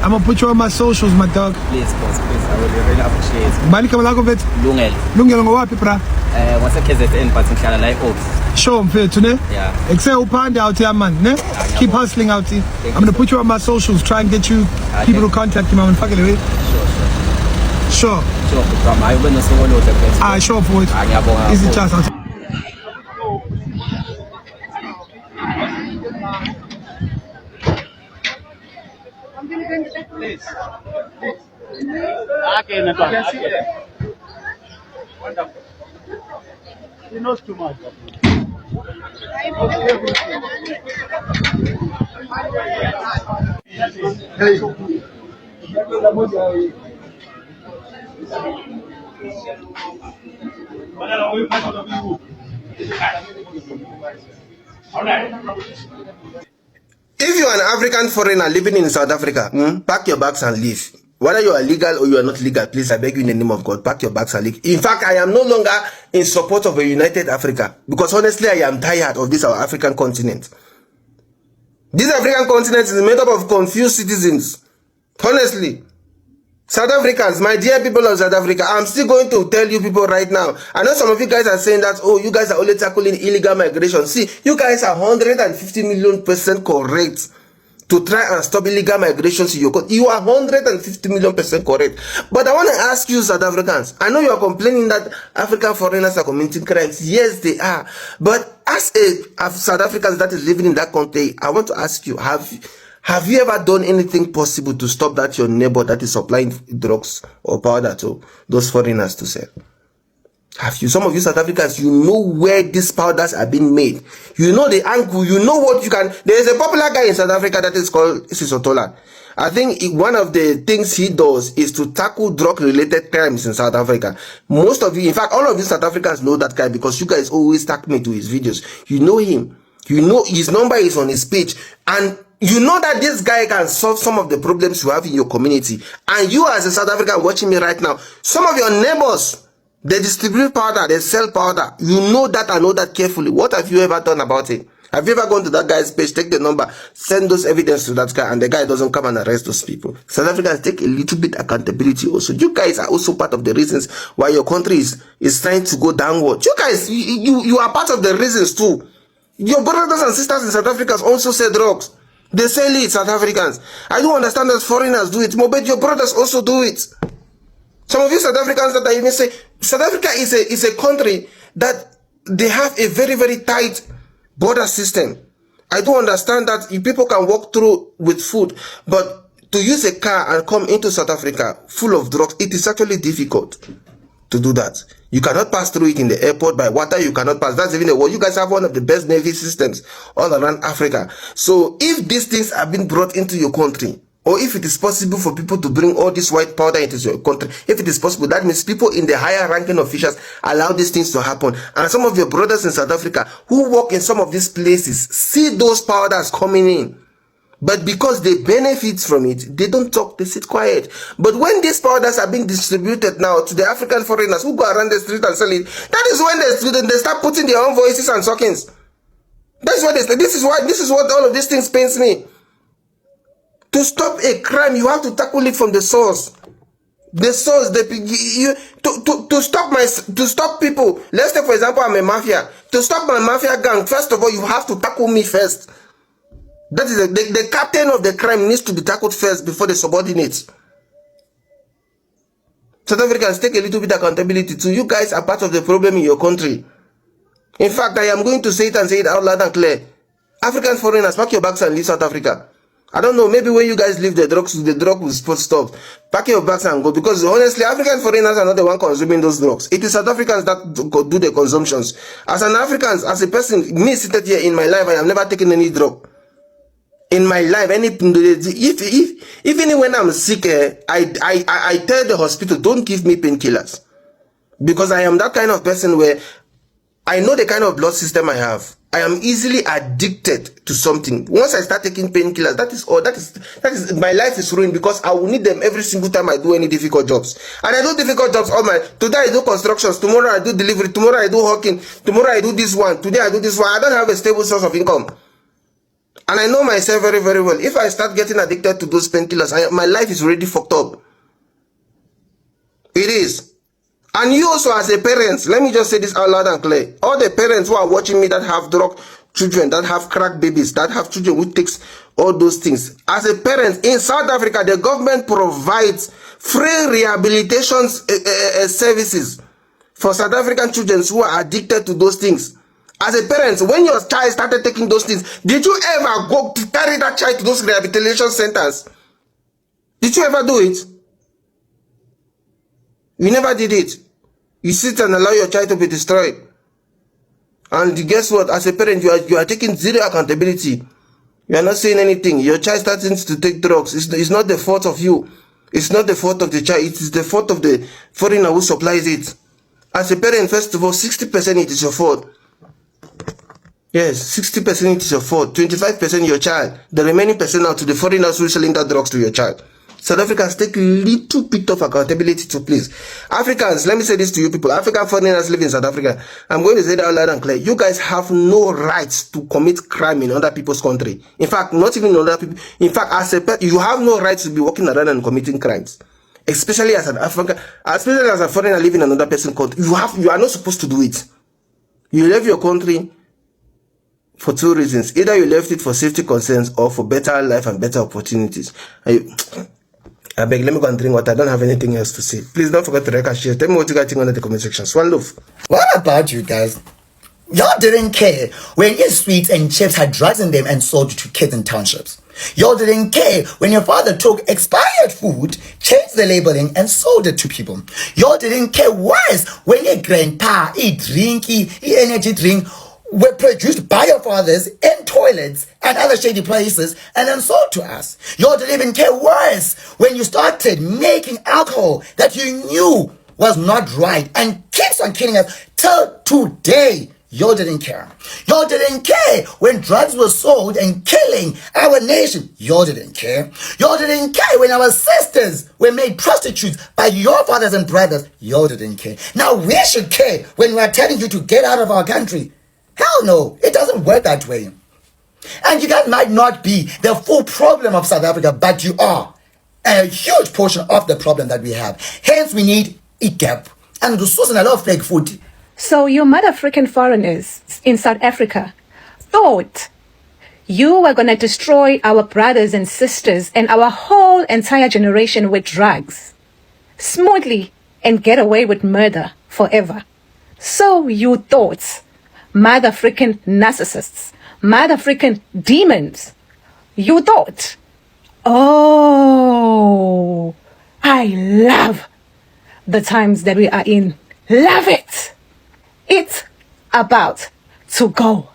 I'm gonna put you on my socials, my dog. Please, boss, please. I would really appreciate it. Bali kama lako vet. Lungel Wapi pra? Once a KZN, but in Canada, like Oaks. Show him fit, ne? Yeah. Excel upande out here, man, ne? Keep hustling out here. I'm gonna put you on my socials, try and get you people to contact you, man. Fuck it away. Sure. Sure, I will not know the sure for it. Easy chance out. Okay, wonderful. He knows too much. Hey. If you're an African foreigner living in South Africa, pack your bags and leave. Whether you are legal or you are not legal, please, I beg you in the name of God, pack your bags and leave. In fact, I am no longer in support of a united Africa because honestly, I am tired of this our African continent. This African continent is made up of confused citizens. Honestly, South Africans, my dear people of South Africa, I'm still going to tell you people right now. I know some of you guys are saying that, oh, you guys are only tackling illegal migration. See, you guys are 150 million% correct to try and stop illegal migration to your country. You are 150 million% correct. But I want to ask you, South Africans, I know you are complaining that African foreigners are committing crimes. Yes, they are. But as a South Africans that is living in that country, I want to ask you, have you ever done anything possible to stop that your neighbor that is supplying drugs or powder to those foreigners to sell? Have you? Some of you South Africans, you know where these powders are being made. You know the angle. You know what you can. There is a popular guy in South Africa that is called Sisotola. I think one of the things he does is to tackle drug-related crimes in South Africa. Most of you, in fact, all of you South Africans know that guy because you guys always tag me to his videos. You know him. You know his number is on his page. And you know that this guy can solve some of the problems you have in your community. And you as a South African watching me right now, some of your neighbors, they distribute powder, they sell powder. You know that and know that carefully. What have you ever done about it? Have you ever gone to that guy's page, take the number, send those evidence to that guy, and the guy doesn't come and arrest those people? South Africans, take a little bit accountability also. You guys are also part of the reasons why your country is trying to go downward. You guys, you are part of the reasons too. Your brothers and sisters in South Africa also sell drugs. They sell it, South Africans. I don't understand that foreigners do it, but your brothers also do it. Some of you South Africans that I even say, South Africa is a country that they have a very, very tight border system. I don't understand that people can walk through with food, but to use a car and come into South Africa full of drugs, it is actually difficult to do that. You cannot pass through it in the airport. By water, you cannot pass. That's even the world. You guys have one of the best navy systems all around Africa. So if these things are being brought into your country, or if it is possible for people to bring all this white powder into your country, if it is possible, that means people in the higher ranking officials allow these things to happen. And some of your brothers in South Africa who work in some of these places see those powders coming in. But because they benefit from it, they don't talk, they sit quiet. But when these powders are being distributed now to the African foreigners who go around the street and sell it, that is when they start putting their own voices and talkings. That's what they say. This is what all of these things pains me. To stop a crime, you have to tackle it from the source. The source, to stop people. Let's say, for example, I'm a mafia. To stop my mafia gang, first of all, you have to tackle me first. That is the captain of the crime needs to be tackled first before the subordinates. South Africans, take a little bit of accountability too. You guys are part of the problem in your country. In fact, I am going to say it out loud and clear. African foreigners, pack your bags and leave South Africa. I don't know, maybe when you guys leave the drug will stop. Pack your bags and go. Because honestly, African foreigners are not the one consuming those drugs. It is South Africans that do the consumptions. As an African, as a person, me seated here in my life, I have never taken any drug. In my life, even when I'm sick, I tell the hospital, don't give me painkillers. Because I am that kind of person where I know the kind of blood system I have. I am easily addicted to something. Once I start taking painkillers, that is my life is ruined because I will need them every single time I do any difficult jobs. And I do difficult jobs today I do constructions, tomorrow I do delivery, tomorrow I do hawking, tomorrow I do this one, today I do this one. I don't have a stable source of income. And I know myself very, very well. If I start getting addicted to those painkillers, my life is already fucked up. It is. And you also as a parent, let me just say this out loud and clear. All the parents who are watching me that have drug children, that have crack babies, that have children who takes all those things. As a parent, in South Africa, the government provides free rehabilitation services for South African children who are addicted to those things. As a parent, when your child started taking those things, did you ever go to carry that child to those rehabilitation centers? Did you ever do it? You never did it. You sit and allow your child to be destroyed. And guess what? As a parent, you are taking zero accountability. You are not saying anything. Your child starting to take drugs. It's not the fault of you. It's not the fault of the child. It is the fault of the foreigner who supplies it. As a parent, first of all, 60% it is your fault. Yes, 60% it is your fault. 25% your child. The remaining percent are to the foreigners who are selling that drugs to your child. South Africans take a little bit of accountability to please. Africans, let me say this to you people. African foreigners live in South Africa. I'm going to say that loud and clear. You guys have no rights to commit crime in other people's country. In fact, not even in other people. In fact, you have no rights to be walking around and committing crimes. Especially as an African, especially as a foreigner living in another person's country. You are not supposed to do it. You left your country for two reasons. Either you left it for safety concerns or for better life and better opportunities. I beg, let me go and drink water. I don't have anything else to say. Please don't forget to like and share. Tell me what you guys think in the comment section. One love. What about you guys? Y'all didn't care when your sweets and chips had drugs in them and sold to kids in townships. Y'all didn't care when your father took expired food, changed the labeling, and sold it to people. Y'all didn't care worse when your grandpa, energy drink, were produced by your fathers in toilets and other shady places and then sold to us. Y'all didn't even care worse when you started making alcohol that you knew was not right and keeps on killing us till today. Y'all didn't care. Y'all didn't care when drugs were sold and killing our nation. Y'all didn't care. Y'all didn't care when our sisters were made prostitutes by your fathers and brothers. Y'all didn't care. Now we should care when we are telling you to get out of our country. Hell no, it doesn't work that way. And you guys might not be the full problem of South Africa, but you are a huge portion of the problem that we have. Hence, we need a gap. And to source a lot of fake food. So you mother African foreigners in South Africa thought you were going to destroy our brothers and sisters and our whole entire generation with drugs smoothly and get away with murder forever. So you thought, mother freaking narcissists, mother freaking demons. You thought, oh, I love the times that we are in. Love it. It's about to go